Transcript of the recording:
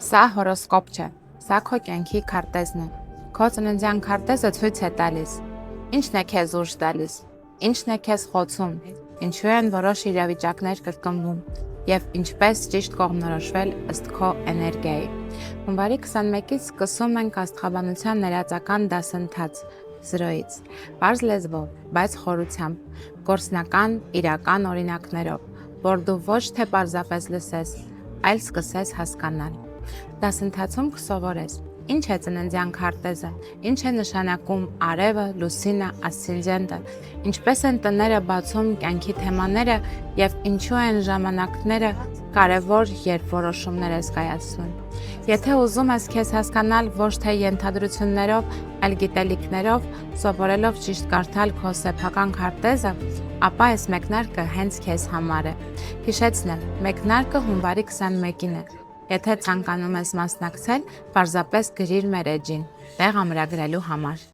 Սա հորոսկոպ չէ, սա քո կյանքի քարտեզն է։ Քո ծննդյան քարտեզը ցույց է տալիս. ինչն է քեզ ուժ տալիս, ինչն է քեզ խոցում, ինչու են որոշ իրավիճակներ կրկնվում եւ ինչպես ճիշտ կողմնորոշվել ըստ քո էներգիայի։ Հունվարի 21-ից սկսում ենք աստղաբանության ներածական դասընթաց 0-ից, բարձ լեզվով, բայց խորությամբ, գործնական, իրական օրինակներով, որ դու ոչ թե պարզապես լսես, այլ սկսես հասկանալ։ Դասընթացում կսովորես. ինչ է ծննդյան քարտեզը, ինչ է նշանակում արևը, լուսինը, ասցենդենտը, ինչպես են տները բացում կյանքի թեմաները եւ ինչու են ժամանակները կարևոր, երբ որոշումներ ես կայացնում։ Եթե ուզում ես քեզ հասկանալ ոչ թե ենթադրություններով, այլ գիտելիքներով, սովորելով ճիշտ կարդալ քո սեփական քարտեզը, ապա այս մեկնարկը հենց քեզ համար է։ Հիշեցնեմ, մեկնարկը հունվարի 21-ին է։ Եթե ցանկանում ես մասնակցել, պարզապես գրիր մեր էջին, տեղ ամրագրելու համար։